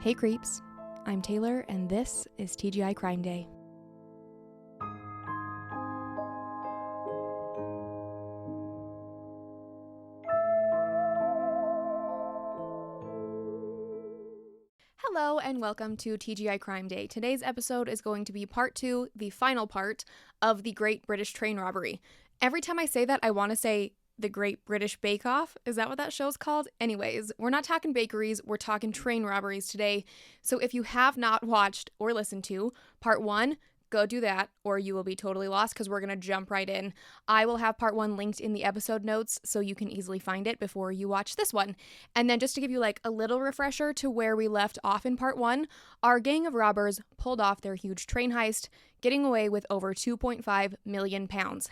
Hey creeps, I'm Taylor and this is TGI Crime Day. Hello and welcome to TGI Crime Day. Today's episode is going to be part 2, the final part of the Great British Train Robbery. Every time I say that, I want to say the Great British Bake Off. Is that what that show's called? Anyways, we're not talking bakeries, we're talking train robberies today. So if you have not watched or listened to part 1, go do that, or you will be totally lost because we're going to jump right in. I will have part 1 linked in the episode notes so you can easily find it before you watch this one. And then just to give you like a little refresher to where we left off in part 1, our gang of robbers pulled off their huge train heist, getting away with over £2.5 million.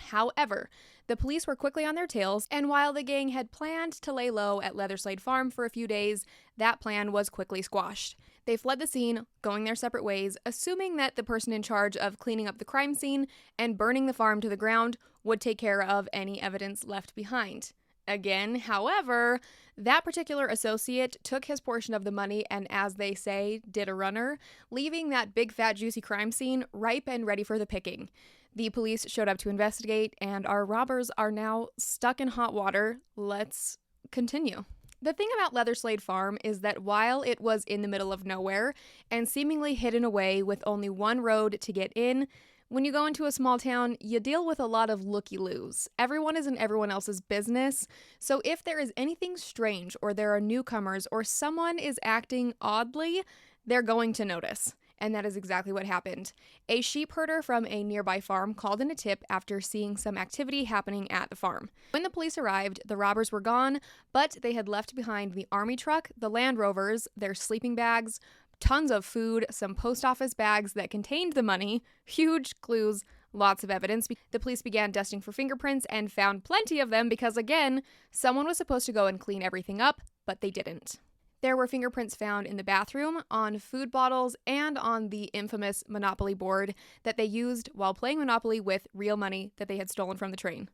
However, the police were quickly on their tails, and while the gang had planned to lay low at Leatherslade Farm for a few days, that plan was quickly squashed. They fled the scene, going their separate ways, assuming that the person in charge of cleaning up the crime scene and burning the farm to the ground would take care of any evidence left behind. Again, however, that particular associate took his portion of the money and, as they say, did a runner, leaving that big fat juicy crime scene ripe and ready for the picking. The police showed up to investigate, and our robbers are now stuck in hot water. Let's continue. The thing about Leatherslade Farm is that while it was in the middle of nowhere and seemingly hidden away with only one road to get in, when you go into a small town, you deal with a lot of looky-loos. Everyone is in everyone else's business, so if there is anything strange or there are newcomers or someone is acting oddly, they're going to notice. And that is exactly what happened. A sheep herder from a nearby farm called in a tip after seeing some activity happening at the farm. When the police arrived, the robbers were gone, but they had left behind the army truck, the Land Rovers, their sleeping bags, tons of food, some post office bags that contained the money, huge clues, lots of evidence. The police began dusting for fingerprints and found plenty of them because, again, someone was supposed to go and clean everything up, but they didn't. There were fingerprints found in the bathroom, on food bottles, and on the infamous Monopoly board that they used while playing Monopoly with real money that they had stolen from the train.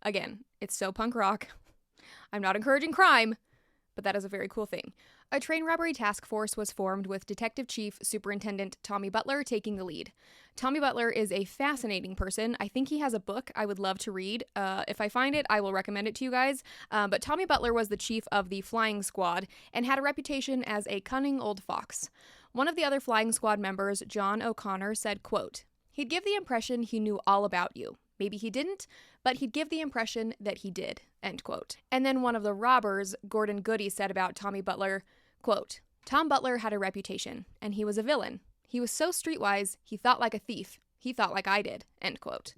Again, it's so punk rock. I'm not encouraging crime, but that is a very cool thing. A train robbery task force was formed with Detective Chief Superintendent Tommy Butler taking the lead. Tommy Butler is a fascinating person. I think he has a book I would love to read. If I find it, I will recommend it to you guys. But Tommy Butler was the chief of the flying squad and had a reputation as a cunning old fox. One of the other flying squad members, John O'Connor, said, quote, "He'd give the impression he knew all about you. Maybe he didn't, but he'd give the impression that he did," end quote. And then one of the robbers, Gordon Goody, said about Tommy Butler, quote, "Tom Butler had a reputation, and he was a villain. He was so streetwise, he thought like a thief. He thought like I did," end quote.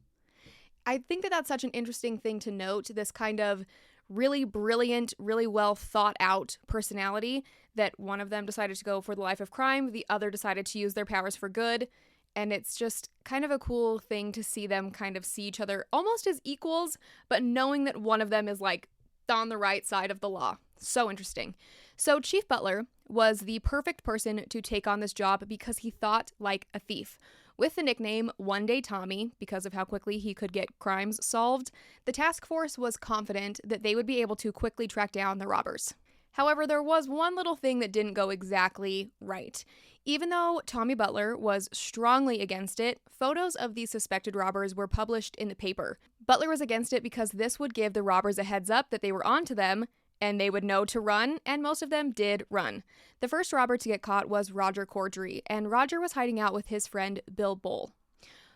I think that that's such an interesting thing to note, this kind of really brilliant, really well thought out personality that one of them decided to go for the life of crime, the other decided to use their powers for good. And it's just kind of a cool thing to see them kind of see each other almost as equals, but knowing that one of them is like on the right side of the law. So interesting. So Chief Butler was the perfect person to take on this job because he thought like a thief. With the nickname One Day Tommy, because of how quickly he could get crimes solved, the task force was confident that they would be able to quickly track down the robbers. However, there was one little thing that didn't go exactly right. Even though Tommy Butler was strongly against it, photos of these suspected robbers were published in the paper. Butler was against it because this would give the robbers a heads up that they were onto them, and they would know to run, and most of them did run. The first robber to get caught was Roger Corddry, and Roger was hiding out with his friend Bill Bull.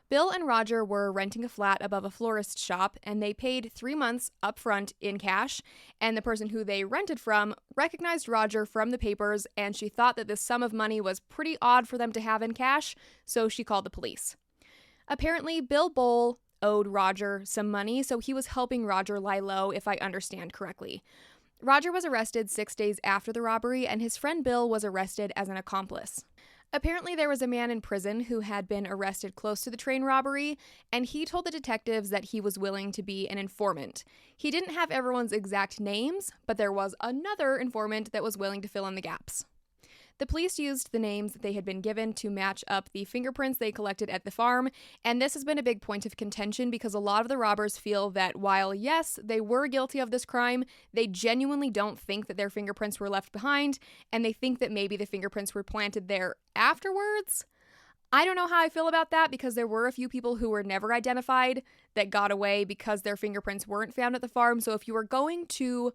Bill and Roger were renting a flat above a florist shop, and they paid 3 months up front in cash, and the person who they rented from recognized Roger from the papers, and she thought that this sum of money was pretty odd for them to have in cash, so she called the police. Apparently, Bill Bull owed Roger some money, so he was helping Roger lie low, if I understand correctly. Roger was arrested 6 days after the robbery, and his friend Bill was arrested as an accomplice. Apparently, there was a man in prison who had been arrested close to the train robbery, and he told the detectives that he was willing to be an informant. He didn't have everyone's exact names, but there was another informant that was willing to fill in the gaps. The police used the names that they had been given to match up the fingerprints they collected at the farm, and this has been a big point of contention because a lot of the robbers feel that while, yes, they were guilty of this crime, they genuinely don't think that their fingerprints were left behind, and they think that maybe the fingerprints were planted there afterwards. I don't know how I feel about that because there were a few people who were never identified that got away because their fingerprints weren't found at the farm, so if you were going to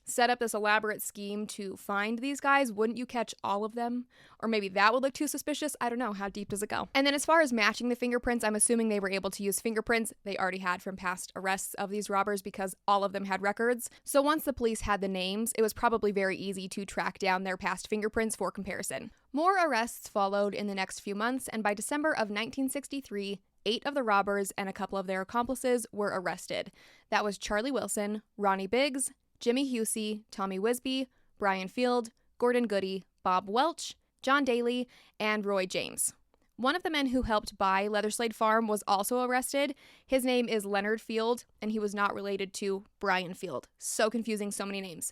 set up this elaborate scheme to find these guys, wouldn't you catch all of them? Or maybe that would look too suspicious. I don't know. How deep does it go? And then as far as matching the fingerprints, I'm assuming they were able to use fingerprints they already had from past arrests of these robbers because all of them had records. So once the police had the names, it was probably very easy to track down their past fingerprints for comparison. More arrests followed in the next few months, and by December of 1963, 8 of the robbers and a couple of their accomplices were arrested. That was Charlie Wilson, Ronnie Biggs, Jimmy Husey, Tommy Wisby, Brian Field, Gordon Goody, Bob Welch, John Daly, and Roy James. One of the men who helped buy Leatherslade Farm was also arrested. His name is Leonard Field, and he was not related to Brian Field. So confusing, so many names.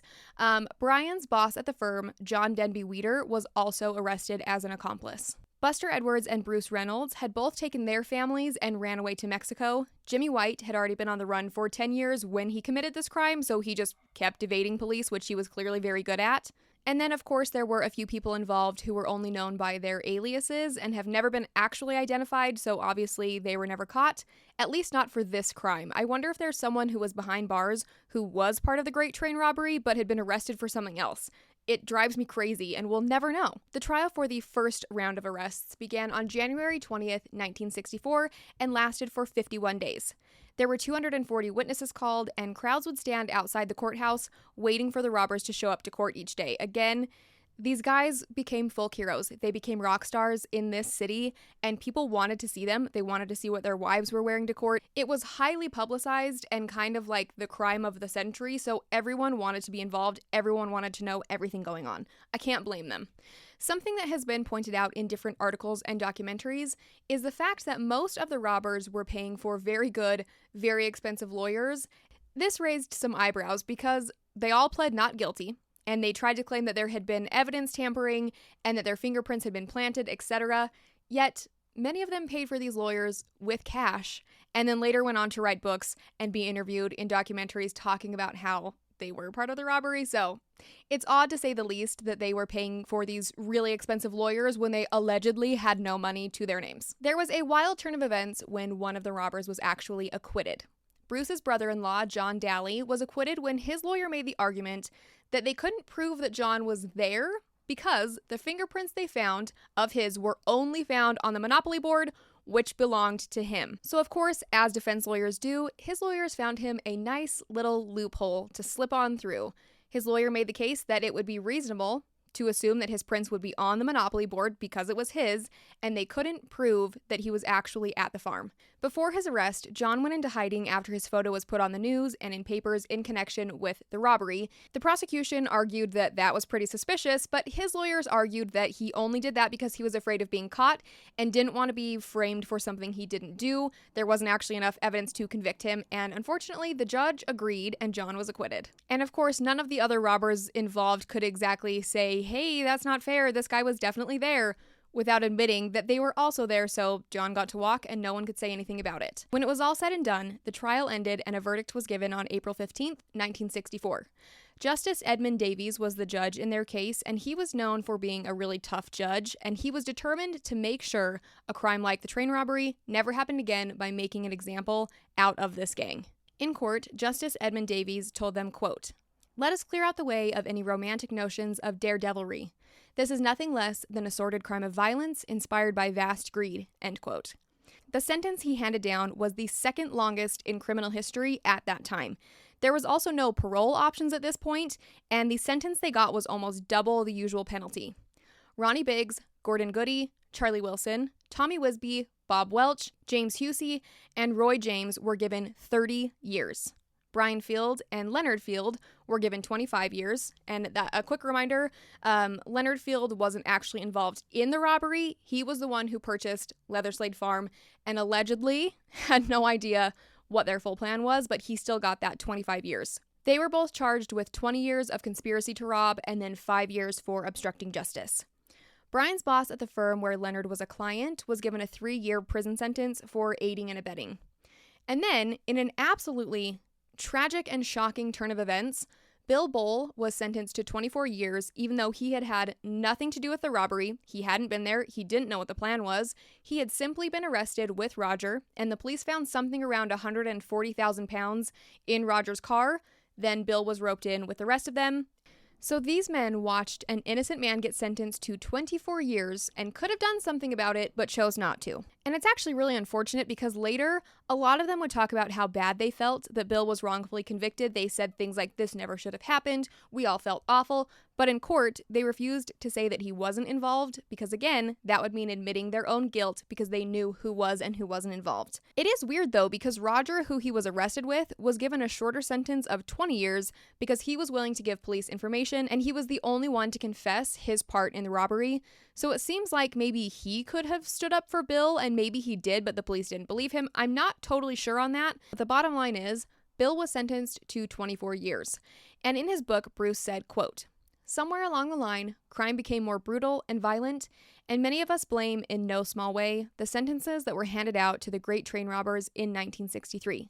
Brian's boss at the firm, John Denby Weeder, was also arrested as an accomplice. Buster Edwards and Bruce Reynolds had both taken their families and ran away to Mexico. Jimmy White had already been on the run for 10 years when he committed this crime, so he just kept evading police, which he was clearly very good at. And then, of course, there were a few people involved who were only known by their aliases and have never been actually identified, so obviously they were never caught, at least not for this crime. I wonder if there's someone who was behind bars who was part of the Great Train Robbery but had been arrested for something else. It drives me crazy, and we'll never know. The trial for the first round of arrests began on January 20th, 1964, and lasted for 51 days. There were 240 witnesses called, and crowds would stand outside the courthouse waiting for the robbers to show up to court each day. Again, these guys became folk heroes. They became rock stars in this city, and people wanted to see them. They wanted to see what their wives were wearing to court. It was highly publicized and kind of like the crime of the century, so everyone wanted to be involved. Everyone wanted to know everything going on. I can't blame them. Something that has been pointed out in different articles and documentaries is the fact that most of the robbers were paying for very good, very expensive lawyers. This raised some eyebrows because they all pled not guilty, and they tried to claim that there had been evidence tampering and that their fingerprints had been planted, etc. Yet, many of them paid for these lawyers with cash, and then later went on to write books and be interviewed in documentaries talking about how they were part of the robbery. So it's odd to say the least that they were paying for these really expensive lawyers when they allegedly had no money to their names. There was a wild turn of events when one of the robbers was actually acquitted. Bruce's brother-in-law, John Daly, was acquitted when his lawyer made the argument that they couldn't prove that John was there because the fingerprints they found of his were only found on the Monopoly board, which belonged to him. So of course, as defense lawyers do, his lawyers found him a nice little loophole to slip on through. His lawyer made the case that it would be reasonable to assume that his prints would be on the Monopoly board because it was his, and they couldn't prove that he was actually at the farm. Before his arrest, John went into hiding after his photo was put on the news and in papers in connection with the robbery. The prosecution argued that that was pretty suspicious, but his lawyers argued that he only did that because he was afraid of being caught and didn't want to be framed for something he didn't do. There wasn't actually enough evidence to convict him, and unfortunately, the judge agreed and John was acquitted. And of course, none of the other robbers involved could exactly say, hey, that's not fair, this guy was definitely there, without admitting that they were also there, so John got to walk and no one could say anything about it. When it was all said and done, the trial ended and a verdict was given on April 15th, 1964. Justice Edmund Davies was the judge in their case, and he was known for being a really tough judge, and he was determined to make sure a crime like the train robbery never happened again by making an example out of this gang. In court, Justice Edmund Davies told them, quote, "Let us clear out the way of any romantic notions of daredevilry. This is nothing less than a sordid crime of violence inspired by vast greed," end quote. The sentence he handed down was the second longest in criminal history at that time. There was also no parole options at this point, and the sentence they got was almost double the usual penalty. Ronnie Biggs, Gordon Goody, Charlie Wilson, Tommy Wisby, Bob Welch, James Husey, and Roy James were given 30 years. Brian Field and Leonard Field were given 25 years. And a quick reminder, Leonard Field wasn't actually involved in the robbery. He was the one who purchased Leatherslade Farm and allegedly had no idea what their full plan was, but he still got that 25 years. They were both charged with 20 years of conspiracy to rob and then 5 years for obstructing justice. Brian's boss at the firm where Leonard was a client was given a 3-year prison sentence for aiding and abetting. And then, in an absolutely tragic and shocking turn of events, Bill Bowl was sentenced to 24 years, even though he had had nothing to do with the robbery. He hadn't been there. He didn't know what the plan was. He had simply been arrested with Roger, and the police found something around 140,000 pounds in Roger's car. Then Bill was roped in with the rest of them. So these men watched an innocent man get sentenced to 24 years and could have done something about it, but chose not to. And it's actually really unfortunate because later, a lot of them would talk about how bad they felt that Bill was wrongfully convicted. They said things like, "This never should have happened. We all felt awful." But in court, they refused to say that he wasn't involved because, again, that would mean admitting their own guilt because they knew who was and who wasn't involved. It is weird, though, because Roger, who he was arrested with, was given a shorter sentence of 20 years because he was willing to give police information and he was the only one to confess his part in the robbery. So it seems like maybe he could have stood up for Bill and maybe he did, but the police didn't believe him. I'm not totally sure on that. But the bottom line is, Bill was sentenced to 24 years. And in his book, Bruce said, quote, "Somewhere along the line, crime became more brutal and violent, and many of us blame, in no small way, the sentences that were handed out to the great train robbers in 1963.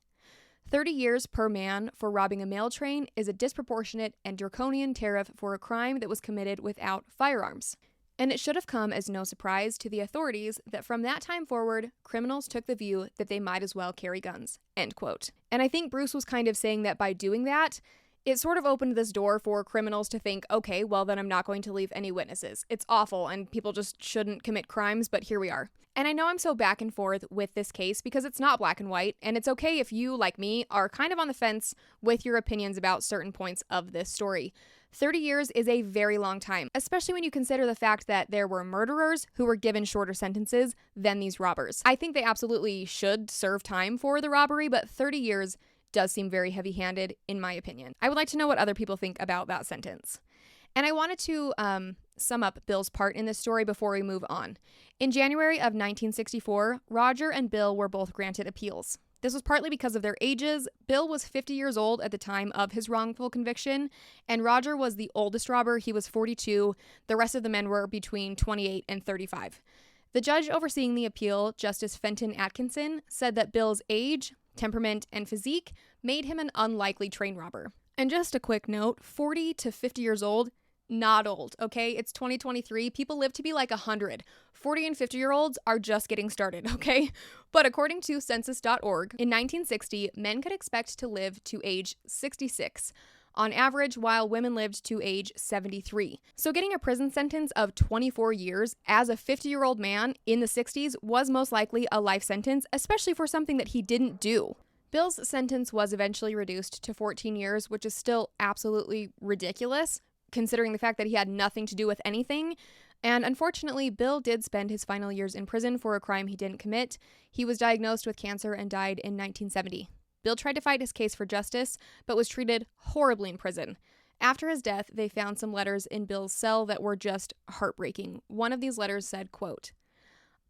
30 years per man for robbing a mail train is a disproportionate and draconian tariff for a crime that was committed without firearms. And it should have come as no surprise to the authorities that from that time forward, criminals took the view that they might as well carry guns." End quote. And I think Bruce was kind of saying that by doing that, it sort of opened this door for criminals to think, okay, well then I'm not going to leave any witnesses. It's awful and people just shouldn't commit crimes, but here we are. And I know I'm so back and forth with this case because it's not black and white, and it's okay if you, like me, are kind of on the fence with your opinions about certain points of this story. 30 years is a very long time, especially when you consider the fact that there were murderers who were given shorter sentences than these robbers. I think they absolutely should serve time for the robbery, but 30 years does seem very heavy-handed, in my opinion. I would like to know what other people think about that sentence. And I wanted to sum up Bill's part in this story before we move on. In January of 1964, Roger and Bill were both granted appeals. This was partly because of their ages. Bill was 50 years old at the time of his wrongful conviction, and Roger was the oldest robber. He was 42. The rest of the men were between 28 and 35. The judge overseeing the appeal, Justice Fenton Atkinson, said that Bill's age, temperament, and physique made him an unlikely train robber. And just a quick note, 40 to 50 years old, not old, okay? It's 2023. People live to be like 100. 40 and 50-year-olds are just getting started, okay? But according to census.org, in 1960, men could expect to live to age 66 on average, while women lived to age 73. So getting a prison sentence of 24 years as a 50-year-old man in the 60s was most likely a life sentence, especially for something that he didn't do. Bill's sentence was eventually reduced to 14 years, which is still absolutely ridiculous, considering the fact that he had nothing to do with anything. And unfortunately, Bill did spend his final years in prison for a crime he didn't commit. He was diagnosed with cancer and died in 1970. Bill tried to fight his case for justice, but was treated horribly in prison. After his death, they found some letters in Bill's cell that were just heartbreaking. One of these letters said, quote,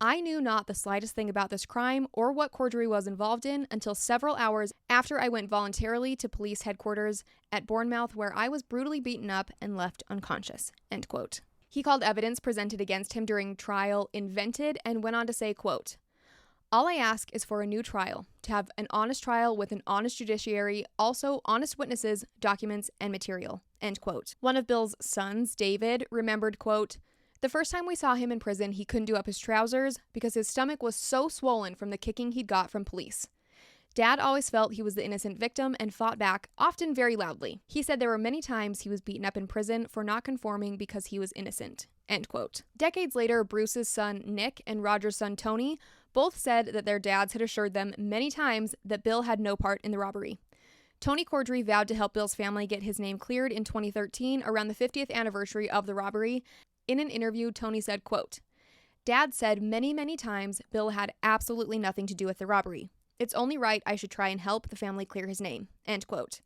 "I knew not the slightest thing about this crime or what Cordery was involved in until several hours after I went voluntarily to police headquarters at Bournemouth, where I was brutally beaten up and left unconscious." End quote. He called evidence presented against him during trial invented and went on to say, quote, "All I ask is for a new trial, to have an honest trial with an honest judiciary, also honest witnesses, documents, and material." End quote. One of Bill's sons, David, remembered, quote, "The first time we saw him in prison, he couldn't do up his trousers because his stomach was so swollen from the kicking he'd got from police. Dad always felt he was the innocent victim and fought back, often very loudly. He said there were many times he was beaten up in prison for not conforming because he was innocent." End quote. Decades later, Bruce's son, Nick, and Roger's son, Tony, both said that their dads had assured them many times that Bill had no part in the robbery. Tony Cordery vowed to help Bill's family get his name cleared in 2013, around the 50th anniversary of the robbery. In an interview, Tony said, quote, "Dad said many, many times Bill had absolutely nothing to do with the robbery. It's only right I should try and help the family clear his name." End quote.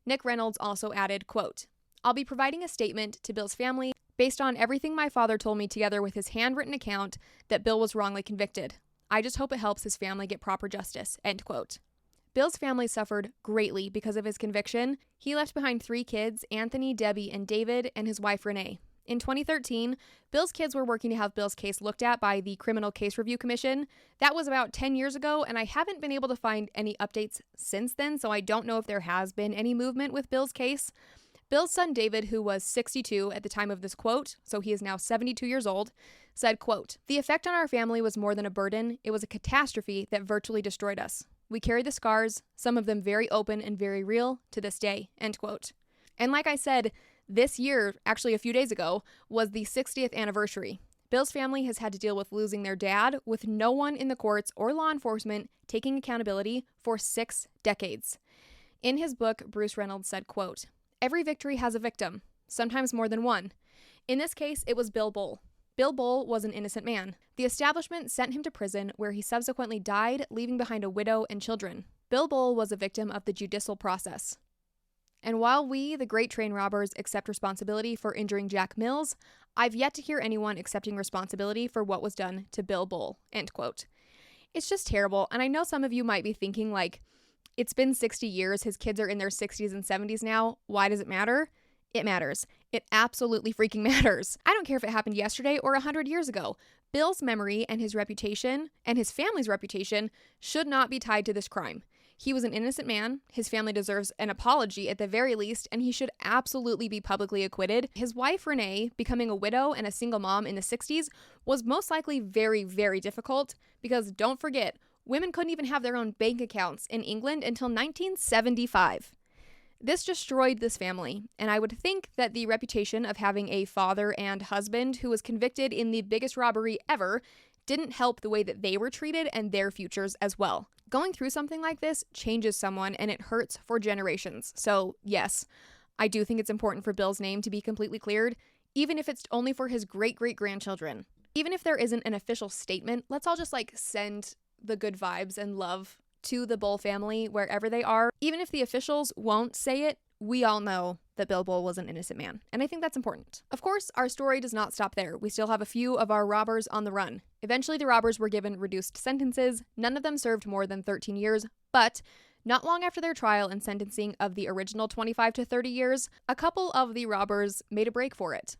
Nick Reynolds also added, quote, "I'll be providing a statement to Bill's family based on everything my father told me together with his handwritten account that Bill was wrongly convicted. I just hope it helps his family get proper justice." End quote. Bill's family suffered greatly because of his conviction. He left behind 3 kids, Anthony, Debbie, and David, and his wife, Renee. In 2013, Bill's kids were working to have Bill's case looked at by the Criminal Case Review Commission. That was about 10 years ago, and I haven't been able to find any updates since then, so I don't know if there has been any movement with Bill's case. Bill's son David, who was 62 at the time of this quote, so he is now 72 years old, said, quote, "The effect on our family was more than a burden. It was a catastrophe that virtually destroyed us. We carry the scars, some of them very open and very real, to this day," end quote. And like I said, this year, actually a few days ago, was the 60th anniversary. Bill's family has had to deal with losing their dad, with no one in the courts or law enforcement taking accountability for 6 decades. In his book, Bruce Reynolds said, quote, "Every victory has a victim, sometimes more than one. In this case, it was Bill Bull. Bill Bull was an innocent man. The establishment sent him to prison, where he subsequently died, leaving behind a widow and children. Bill Bull was a victim of the judicial process. And while we, the great train robbers, accept responsibility for injuring Jack Mills, I've yet to hear anyone accepting responsibility for what was done to Bill Bull," end quote. It's just terrible, and I know some of you might be thinking, like, it's been 60 years, his kids are in their 60s and 70s now, why does it matter? It matters. It absolutely freaking matters. I don't care if it happened yesterday or 100 years ago. Bill's memory and his reputation, and his family's reputation, should not be tied to this crime. He was an innocent man, his family deserves an apology at the very least, and he should absolutely be publicly acquitted. His wife, Renee, becoming a widow and a single mom in the 60s was most likely very, very difficult, because don't forget, women couldn't even have their own bank accounts in England until 1975. This destroyed this family, and I would think that the reputation of having a father and husband who was convicted in the biggest robbery ever didn't help the way that they were treated and their futures as well. Going through something like this changes someone, and it hurts for generations. So yes, I do think it's important for Bill's name to be completely cleared, even if it's only for his great-great-grandchildren. Even if there isn't an official statement, let's all just send the good vibes and love to the Bull family wherever they are. Even if the officials won't say it, we all know that Bill Bull was an innocent man, and I think that's important. Of course, our story does not stop there. We still have a few of our robbers on the run. Eventually, the robbers were given reduced sentences. None of them served more than 13 years, but not long after their trial and sentencing of the original 25 to 30 years, a couple of the robbers made a break for it.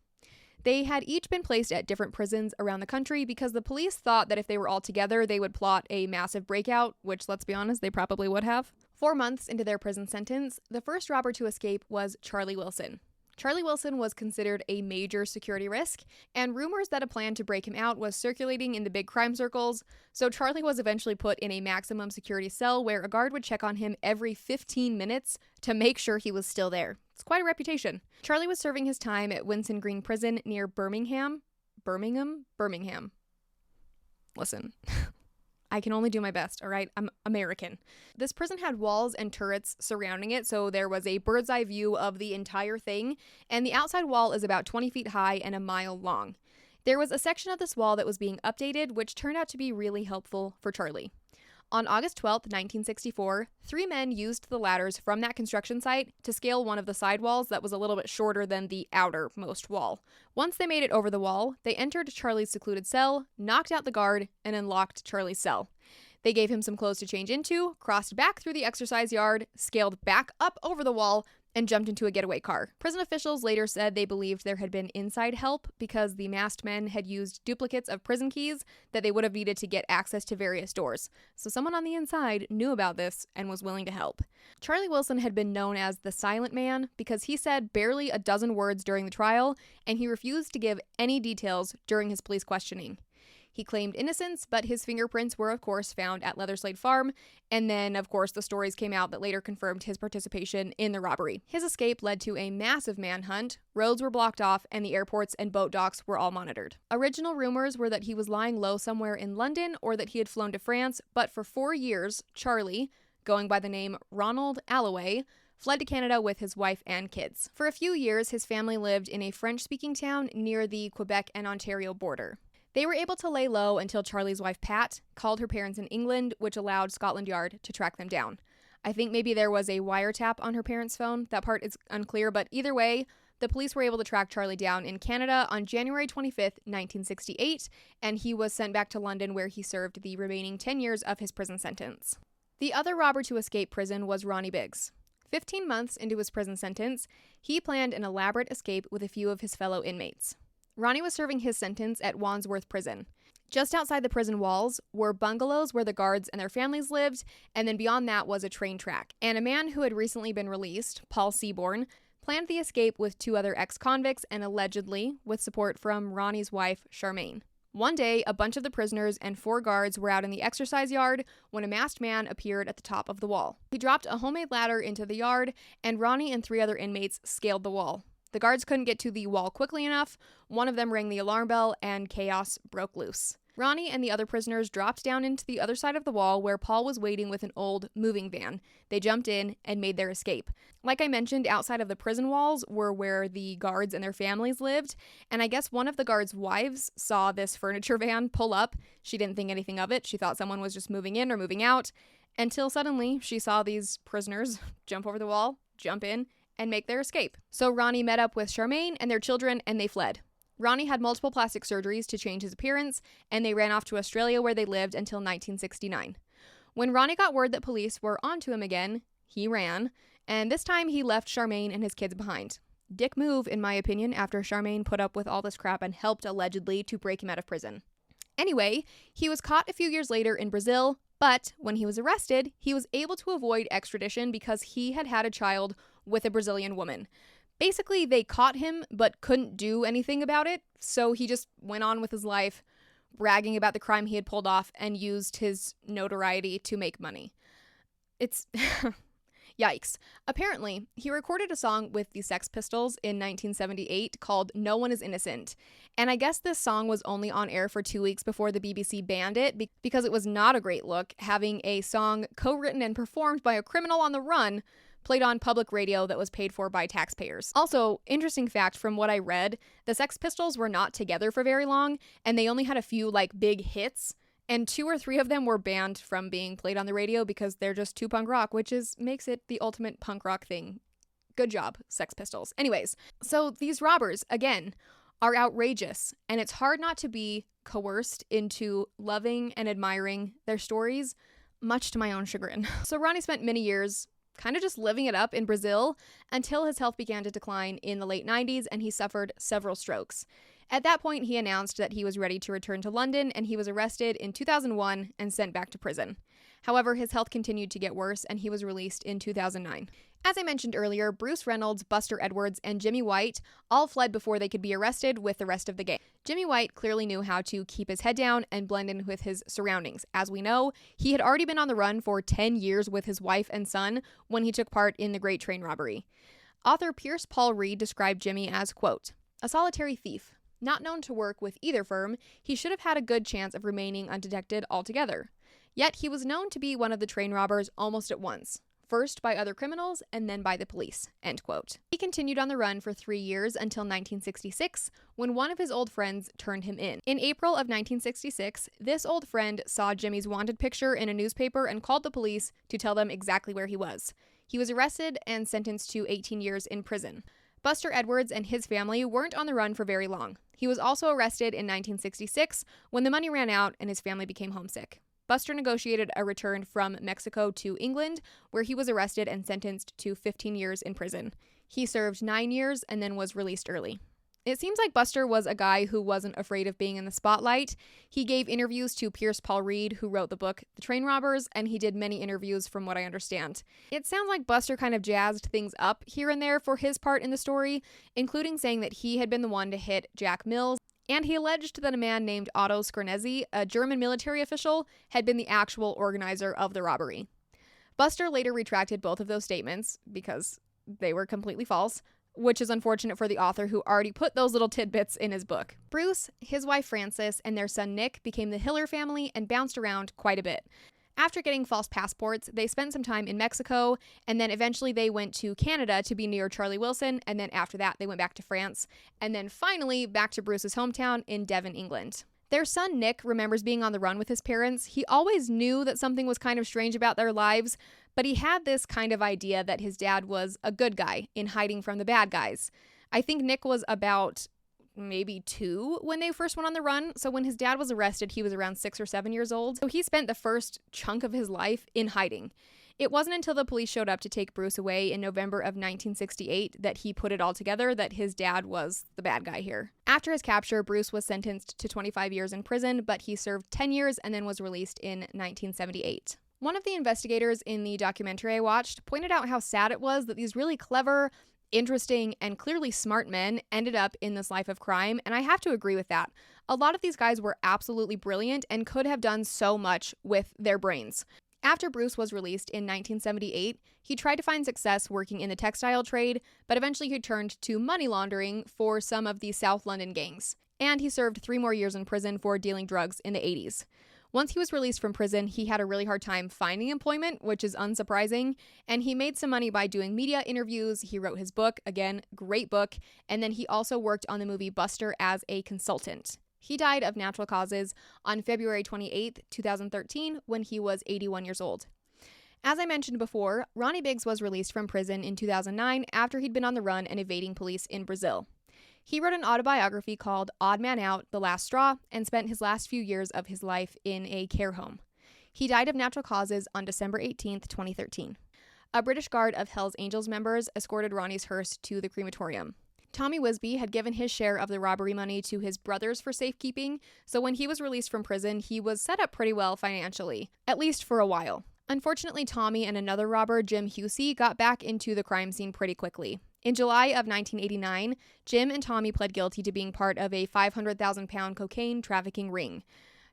They had each been placed at different prisons around the country because the police thought that if they were all together, they would plot a massive breakout, which, let's be honest, they probably would have. 4 months into their prison sentence, the first robber to escape was Charlie Wilson. Charlie Wilson was considered a major security risk, and rumors that a plan to break him out was circulating in the big crime circles, so Charlie was eventually put in a maximum security cell where a guard would check on him every 15 minutes to make sure he was still there. It's quite a reputation. Charlie was serving his time at Winson Green Prison near Birmingham. Listen. I can only do my best, all right? I'm American. This prison had walls and turrets surrounding it, so there was a bird's eye view of the entire thing, and the outside wall is about 20 feet high and a mile long. There was a section of this wall that was being updated, which turned out to be really helpful for Charlie. On August 12th, 1964, 3 men used the ladders from that construction site to scale one of the side walls that was a little bit shorter than the outermost wall. Once they made it over the wall, they entered Charlie's secluded cell, knocked out the guard, and unlocked Charlie's cell. They gave him some clothes to change into, crossed back through the exercise yard, scaled back up over the wall, and jumped into a getaway car. Prison officials later said they believed there had been inside help because the masked men had used duplicates of prison keys that they would have needed to get access to various doors. So someone on the inside knew about this and was willing to help. Charlie Wilson had been known as the Silent Man because he said barely a dozen words during the trial, and he refused to give any details during his police questioning. He claimed innocence, but his fingerprints were, of course, found at Leatherslade Farm, and then, of course, the stories came out that later confirmed his participation in the robbery. His escape led to a massive manhunt, roads were blocked off, and the airports and boat docks were all monitored. Original rumors were that he was lying low somewhere in London or that he had flown to France, but for 4 years, Charlie, going by the name Ronald Alloway, fled to Canada with his wife and kids. For a few years, his family lived in a French-speaking town near the Quebec and Ontario border. They were able to lay low until Charlie's wife, Pat, called her parents in England, which allowed Scotland Yard to track them down. I think maybe there was a wiretap on her parents' phone. That part is unclear, but either way, the police were able to track Charlie down in Canada on January 25th, 1968, and he was sent back to London where he served the remaining 10 years of his prison sentence. The other robber to escape prison was Ronnie Biggs. 15 months into his prison sentence, he planned an elaborate escape with a few of his fellow inmates. Ronnie was serving his sentence at Wandsworth Prison. Just outside the prison walls were bungalows where the guards and their families lived, and then beyond that was a train track. And a man who had recently been released, Paul Seaborn, planned the escape with 2 other ex-convicts and allegedly with support from Ronnie's wife, Charmaine. One day, a bunch of the prisoners and 4 guards were out in the exercise yard when a masked man appeared at the top of the wall. He dropped a homemade ladder into the yard, and Ronnie and 3 other inmates scaled the wall. The guards couldn't get to the wall quickly enough. One of them rang the alarm bell, and chaos broke loose. Ronnie and the other prisoners dropped down into the other side of the wall where Paul was waiting with an old moving van. They jumped in and made their escape. Like I mentioned, outside of the prison walls were where the guards and their families lived, and I guess one of the guards' wives saw this furniture van pull up. She didn't think anything of it. She thought someone was just moving in or moving out, until suddenly she saw these prisoners jump over the wall, jump in, and make their escape. So Ronnie met up with Charmaine and their children, and they fled. Ronnie had multiple plastic surgeries to change his appearance, and they ran off to Australia where they lived until 1969. When Ronnie got word that police were onto him again, he ran, and this time he left Charmaine and his kids behind. Dick move, in my opinion, after Charmaine put up with all this crap and helped allegedly to break him out of prison. Anyway, he was caught a few years later in Brazil, but when he was arrested, he was able to avoid extradition because he had had a child with a Brazilian woman. Basically, they caught him but couldn't do anything about it, so he just went on with his life, bragging about the crime he had pulled off and used his notoriety to make money. It's yikes. Apparently, he recorded a song with the Sex Pistols in 1978 called No One Is Innocent, and I guess this song was only on air for 2 weeks before the BBC banned it because it was not a great look having a song co-written and performed by a criminal on the run played on public radio that was paid for by taxpayers. Also, interesting fact from what I read, the Sex Pistols were not together for very long, and they only had a few, big hits, and 2 or 3 of them were banned from being played on the radio because they're just too punk rock, which makes it the ultimate punk rock thing. Good job, Sex Pistols. Anyways, so these robbers, again, are outrageous, and it's hard not to be coerced into loving and admiring their stories, much to my own chagrin. So Ronnie spent many years kind of just living it up in Brazil until his health began to decline in the late 90s and he suffered several strokes. At that point, he announced that he was ready to return to London and he was arrested in 2001 and sent back to prison. However, his health continued to get worse and he was released in 2009. As I mentioned earlier, Bruce Reynolds, Buster Edwards, and Jimmy White all fled before they could be arrested with the rest of the gang. Jimmy White clearly knew how to keep his head down and blend in with his surroundings. As we know, he had already been on the run for 10 years with his wife and son when he took part in the Great Train Robbery. Author Pierce Paul Reed described Jimmy as, quote, a solitary thief. Not known to work with either firm, he should have had a good chance of remaining undetected altogether. Yet he was known to be one of the train robbers almost at once. First by other criminals and then by the police, end quote. He continued on the run for 3 years until 1966, when one of his old friends turned him in. In April of 1966, this old friend saw Jimmy's wanted picture in a newspaper and called the police to tell them exactly where he was. He was arrested and sentenced to 18 years in prison. Buster Edwards and his family weren't on the run for very long. He was also arrested in 1966 when the money ran out and his family became homesick. Buster negotiated a return from Mexico to England, where he was arrested and sentenced to 15 years in prison. He served 9 years and then was released early. It seems like Buster was a guy who wasn't afraid of being in the spotlight. He gave interviews to Pierce Paul Reed, who wrote the book The Train Robbers, and he did many interviews from what I understand. It sounds like Buster kind of jazzed things up here and there for his part in the story, including saying that he had been the one to hit Jack Mills, and he alleged that a man named Otto Skernezi, a German military official, had been the actual organizer of the robbery. Buster later retracted both of those statements because they were completely false, which is unfortunate for the author who already put those little tidbits in his book. Bruce, his wife Frances, and their son Nick became the Hiller family and bounced around quite a bit. After getting false passports, they spent some time in Mexico, and then eventually they went to Canada to be near Charlie Wilson, and then after that they went back to France, and then finally back to Bruce's hometown in Devon, England. Their son Nick remembers being on the run with his parents. He always knew that something was kind of strange about their lives, but he had this kind of idea that his dad was a good guy in hiding from the bad guys. I think Nick was about maybe 2 when they first went on the run. So when his dad was arrested, he was around 6 or 7 years old. So he spent the first chunk of his life in hiding. It wasn't until the police showed up to take Bruce away in November of 1968 that he put it all together that his dad was the bad guy here. After his capture, Bruce was sentenced to 25 years in prison, but he served 10 years and then was released in 1978. One of the investigators in the documentary I watched pointed out how sad it was that these really clever, interesting, and clearly smart men ended up in this life of crime, and I have to agree with that. A lot of these guys were absolutely brilliant and could have done so much with their brains. After Bruce was released in 1978, he tried to find success working in the textile trade, but eventually he turned to money laundering for some of the South London gangs. And he served 3 more years in prison for dealing drugs in the 80s. Once he was released from prison, he had a really hard time finding employment, which is unsurprising, and he made some money by doing media interviews. He wrote his book, again, great book, and then he also worked on the movie Buster as a consultant. He died of natural causes on February 28, 2013, when he was 81 years old. As I mentioned before, Ronnie Biggs was released from prison in 2009 after he'd been on the run and evading police in Brazil. He wrote an autobiography called Odd Man Out, The Last Straw, and spent his last few years of his life in a care home. He died of natural causes on December 18, 2013. A British Guard of Hell's Angels members escorted Ronnie's hearse to the crematorium. Tommy Wisby had given his share of the robbery money to his brothers for safekeeping, so when he was released from prison, he was set up pretty well financially, at least for a while. Unfortunately, Tommy and another robber, Jim Husey, got back into the crime scene pretty quickly. In July of 1989, Jim and Tommy pled guilty to being part of a 500,000-pound cocaine trafficking ring.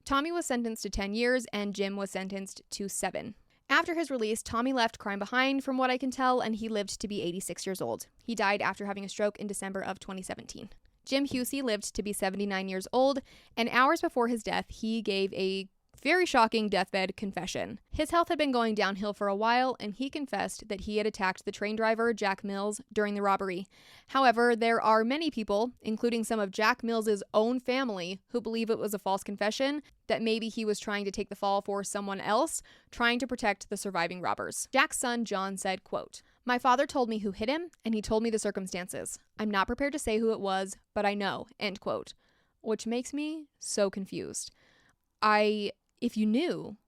Tommy was sentenced to 10 years, and Jim was sentenced to 7. After his release, Tommy left crime behind, from what I can tell, and he lived to be 86 years old. He died after having a stroke in December of 2017. Jim Husey lived to be 79 years old, and hours before his death, he gave a very shocking deathbed confession. His health had been going downhill for a while, and he confessed that he had attacked the train driver, Jack Mills, during the robbery. However, there are many people, including some of Jack Mills's own family, who believe it was a false confession, that maybe he was trying to take the fall for someone else, trying to protect the surviving robbers. Jack's son, John, said, quote, "My father told me who hit him, and he told me the circumstances. I'm not prepared to say who it was, but I know," end quote. Which makes me so confused. If you knew,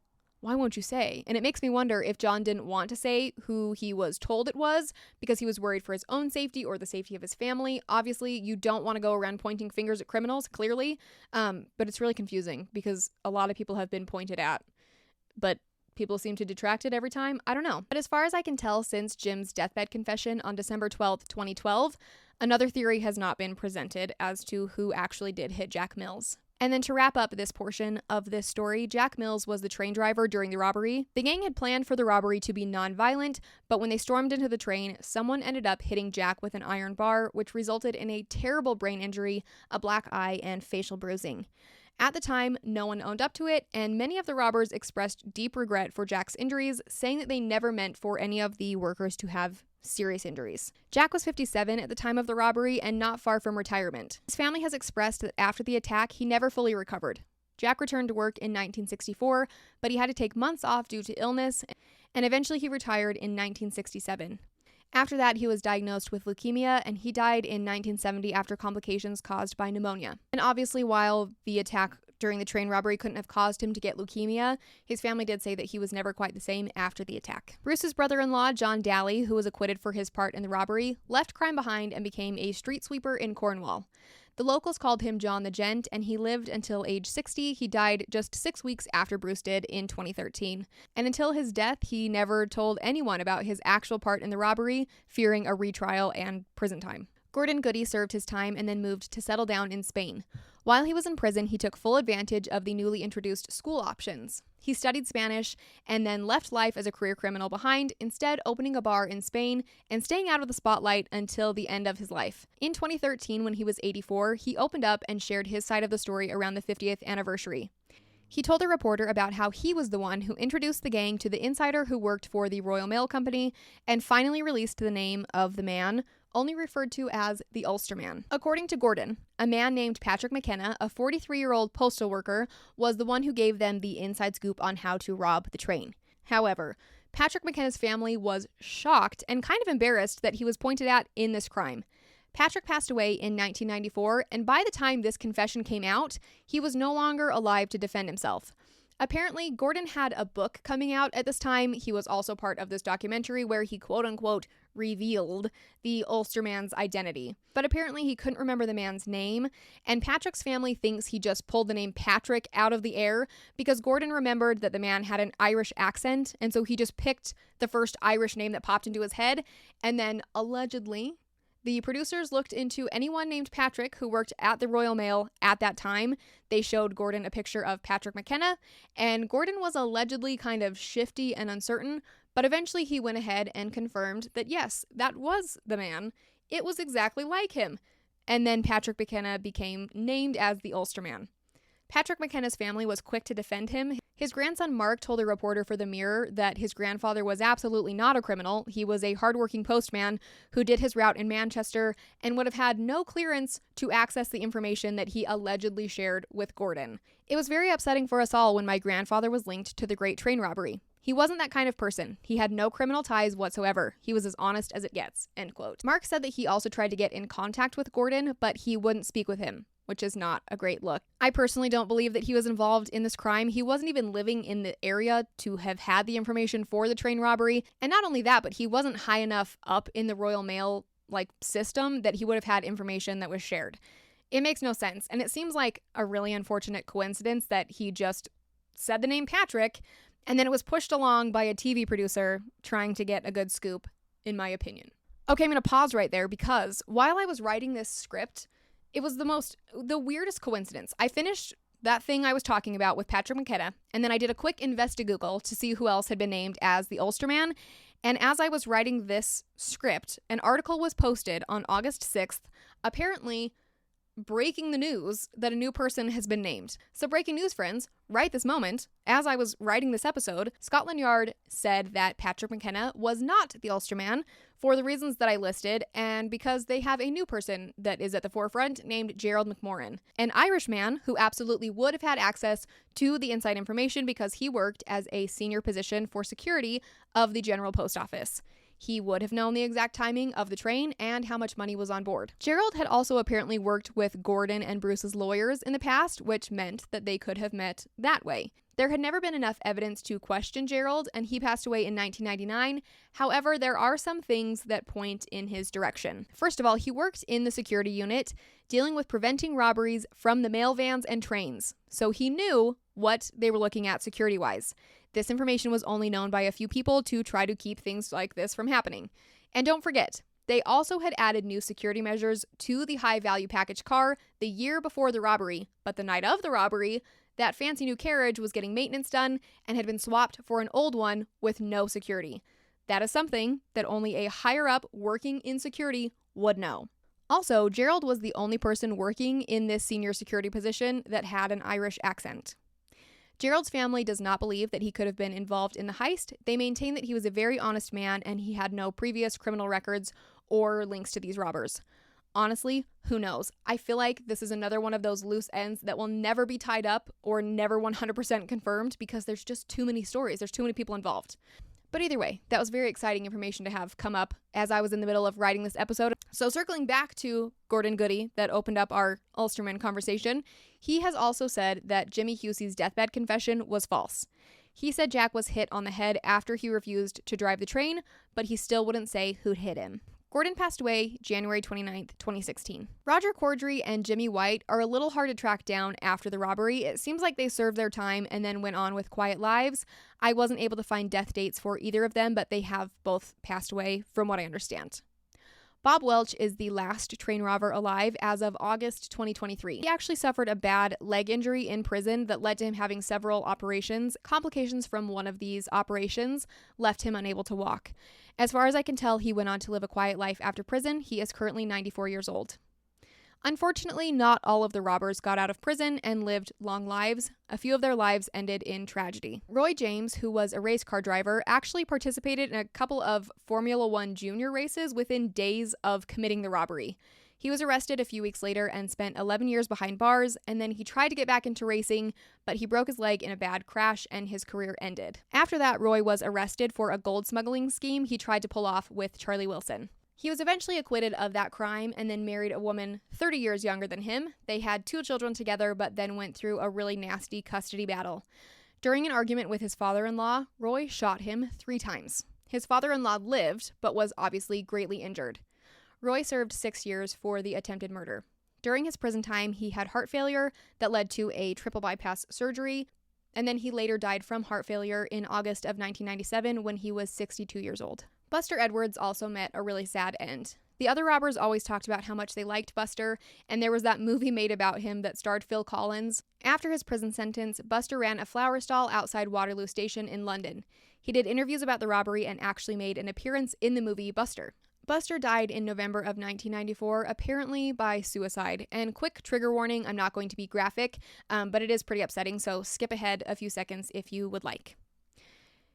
why won't you say? And it makes me wonder if John didn't want to say who he was told it was because he was worried for his own safety or the safety of his family. Obviously, you don't want to go around pointing fingers at criminals, clearly, but it's really confusing because a lot of people have been pointed at, but people seem to detract it every time. I don't know. But as far as I can tell, since Jim's deathbed confession on December 12th, 2012, another theory has not been presented as to who actually did hit Jack Mills. And then to wrap up this portion of this story, Jack Mills was the train driver during the robbery. The gang had planned for the robbery to be non-violent, but when they stormed into the train, someone ended up hitting Jack with an iron bar, which resulted in a terrible brain injury, a black eye, and facial bruising. At the time, no one owned up to it, and many of the robbers expressed deep regret for Jack's injuries, saying that they never meant for any of the workers to have serious injuries. Jack was 57 at the time of the robbery and not far from retirement. His family has expressed that after the attack, he never fully recovered. Jack returned to work in 1964, but he had to take months off due to illness, and eventually he retired in 1967. After that, he was diagnosed with leukemia, and he died in 1970 after complications caused by pneumonia. And obviously, while the attack during the train robbery couldn't have caused him to get leukemia, his family did say that he was never quite the same after the attack. Bruce's brother-in-law, John Daly, who was acquitted for his part in the robbery, left crime behind and became a street sweeper in Cornwall. The locals called him John the Gent, and he lived until age 60. He died just 6 weeks after Bruce did in 2013. And until his death, he never told anyone about his actual part in the robbery, fearing a retrial and prison time. Gordon Goody served his time and then moved to settle down in Spain. While he was in prison, he took full advantage of the newly introduced school options. He studied Spanish and then left life as a career criminal behind, instead opening a bar in Spain and staying out of the spotlight until the end of his life. In 2013, when he was 84, he opened up and shared his side of the story around the 50th anniversary. He told a reporter about how he was the one who introduced the gang to the insider who worked for the Royal Mail Company and finally released the name of the man, only referred to as the Ulsterman. According to Gordon, a man named Patrick McKenna, a 43-year-old postal worker, was the one who gave them the inside scoop on how to rob the train. However, Patrick McKenna's family was shocked and kind of embarrassed that he was pointed at in this crime. Patrick passed away in 1994, and by the time this confession came out, he was no longer alive to defend himself. Apparently, Gordon had a book coming out at this time. He was also part of this documentary where he quote unquote revealed the Ulsterman's identity. But apparently he couldn't remember the man's name, and Patrick's family thinks he just pulled the name Patrick out of the air because Gordon remembered that the man had an Irish accent, and so he just picked the first Irish name that popped into his head, and then allegedly the producers looked into anyone named Patrick who worked at the Royal Mail at that time. They showed Gordon a picture of Patrick McKenna, and Gordon was allegedly kind of shifty and uncertain, but eventually he went ahead and confirmed that yes, that was the man. It was exactly like him. And then Patrick McKenna became named as the Ulsterman. Patrick McKenna's family was quick to defend him. His grandson Mark told a reporter for The Mirror that his grandfather was absolutely not a criminal. He was a hardworking postman who did his route in Manchester and would have had no clearance to access the information that he allegedly shared with Gordon. It was very upsetting for us all when my grandfather was linked to the Great Train Robbery. He wasn't that kind of person. He had no criminal ties whatsoever. He was as honest as it gets, end quote. Mark said that he also tried to get in contact with Gordon, but he wouldn't speak with him, which is not a great look. I personally don't believe that he was involved in this crime. He wasn't even living in the area to have had the information for the train robbery. And not only that, but he wasn't high enough up in the Royal Mail system that he would have had information that was shared. It makes no sense. And it seems like a really unfortunate coincidence that he just said the name Patrick, and then it was pushed along by a TV producer trying to get a good scoop, in my opinion. Okay, I'm going to pause right there because while I was writing this script, it was the weirdest coincidence. I finished that thing I was talking about with Patrick McKenna, and then I did a quick Google to see who else had been named as the Ulsterman. And as I was writing this script, an article was posted on August 6th, apparently breaking the news that a new person has been named. So breaking news, friends, right this moment, as I was writing this episode, Scotland Yard said that Patrick McKenna was not the Ulsterman for the reasons that I listed, and because they have a new person that is at the forefront named Gerald McMorrin, an Irish man who absolutely would have had access to the inside information because he worked as a senior position for security of the General Post Office. He would have known the exact timing of the train and how much money was on board. Gerald had also apparently worked with Gordon and Bruce's lawyers in the past, which meant that they could have met that way. There had never been enough evidence to question Gerald, and he passed away in 1999. However, there are some things that point in his direction. First of all, he worked in the security unit, dealing with preventing robberies from the mail vans and trains. So he knew what they were looking at security-wise. This information was only known by a few people to try to keep things like this from happening. And don't forget, they also had added new security measures to the high-value package car the year before the robbery, but the night of the robbery, that fancy new carriage was getting maintenance done and had been swapped for an old one with no security. That is something that only a higher-up working in security would know. Also, Gerald was the only person working in this senior security position that had an Irish accent. Gerald's family does not believe that he could have been involved in the heist. They maintain that he was a very honest man and he had no previous criminal records or links to these robbers. Honestly, who knows? I feel like this is another one of those loose ends that will never be tied up or never 100% confirmed because there's just too many stories. There's too many people involved. But either way, that was very exciting information to have come up as I was in the middle of writing this episode. So circling back to Gordon Goody that opened up our Ulsterman conversation, he has also said that Jimmy Husey's deathbed confession was false. He said Jack was hit on the head after he refused to drive the train, but he still wouldn't say who'd hit him. Gordon passed away January 29th, 2016. Roger Corddry and Jimmy White are a little hard to track down after the robbery. It seems like they served their time and then went on with quiet lives. I wasn't able to find death dates for either of them, but they have both passed away from what I understand. Bob Welch is the last train robber alive as of August 2023. He actually suffered a bad leg injury in prison that led to him having several operations. Complications from one of these operations left him unable to walk. As far as I can tell, he went on to live a quiet life after prison. He is currently 94 years old. Unfortunately, not all of the robbers got out of prison and lived long lives. A few of their lives ended in tragedy. Roy James, who was a race car driver, actually participated in a couple of Formula One junior races within days of committing the robbery. He was arrested a few weeks later and spent 11 years behind bars, and then he tried to get back into racing, but he broke his leg in a bad crash and his career ended. After that, Roy was arrested for a gold smuggling scheme he tried to pull off with Charlie Wilson. He was eventually acquitted of that crime and then married a woman 30 years younger than him. They had 2 children together, but then went through a really nasty custody battle. During an argument with his father-in-law, Roy shot him 3 times. His father-in-law lived, but was obviously greatly injured. Roy served 6 years for the attempted murder. During his prison time, he had heart failure that led to a triple bypass surgery, and then he later died from heart failure in August of 1997 when he was 62 years old. Buster Edwards also met a really sad end. The other robbers always talked about how much they liked Buster, and there was that movie made about him that starred Phil Collins. After his prison sentence, Buster ran a flower stall outside Waterloo Station in London. He did interviews about the robbery and actually made an appearance in the movie Buster. Buster died in November of 1994, apparently by suicide. And quick trigger warning, I'm not going to be graphic, but it is pretty upsetting, so skip ahead a few seconds if you would like.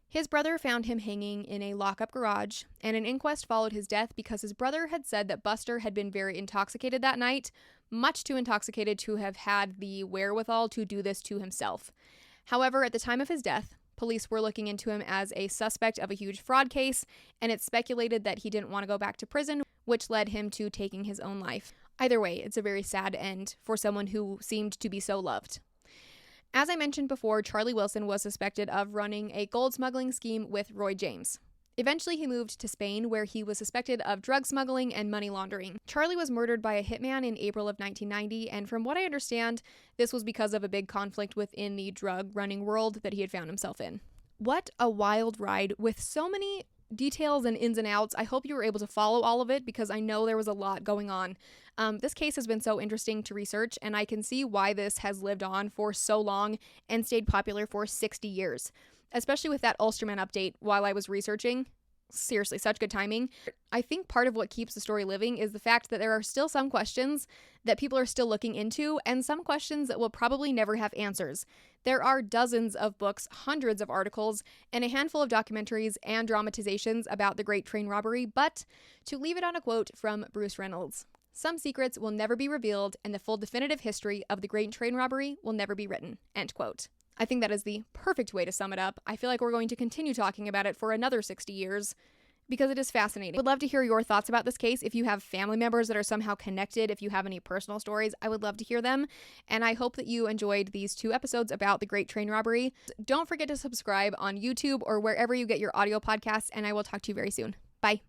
His brother found him hanging in a lock-up garage, and an inquest followed his death because his brother had said that Buster had been very intoxicated that night, much too intoxicated to have had the wherewithal to do this to himself. However, at the time of his death, police were looking into him as a suspect of a huge fraud case, and it's speculated that he didn't want to go back to prison, which led him to taking his own life. Either way, it's a very sad end for someone who seemed to be so loved. As I mentioned before, Charlie Wilson was suspected of running a gold smuggling scheme with Roy James. Eventually, he moved to Spain, where he was suspected of drug smuggling and money laundering. Charlie was murdered by a hitman in April of 1990, and from what I understand, this was because of a big conflict within the drug-running world that he had found himself in. What a wild ride with so many details and ins and outs. I hope you were able to follow all of it because I know there was a lot going on. This case has been so interesting to research, and I can see why this has lived on for so long and stayed popular for 60 years. Especially with that Ulsterman update while I was researching. Seriously, such good timing. I think part of what keeps the story living is the fact that there are still some questions that people are still looking into, and some questions that will probably never have answers. There are dozens of books, hundreds of articles, and a handful of documentaries and dramatizations about the Great Train Robbery, but to leave it on a quote from Bruce Reynolds, "Some secrets will never be revealed, and the full definitive history of the Great Train Robbery will never be written." End quote. I think that is the perfect way to sum it up. I feel like we're going to continue talking about it for another 60 years because it is fascinating. I would love to hear your thoughts about this case. If you have family members that are somehow connected, if you have any personal stories, I would love to hear them. And I hope that you enjoyed these 2 episodes about the Great Train Robbery. Don't forget to subscribe on YouTube or wherever you get your audio podcasts, and I will talk to you very soon. Bye.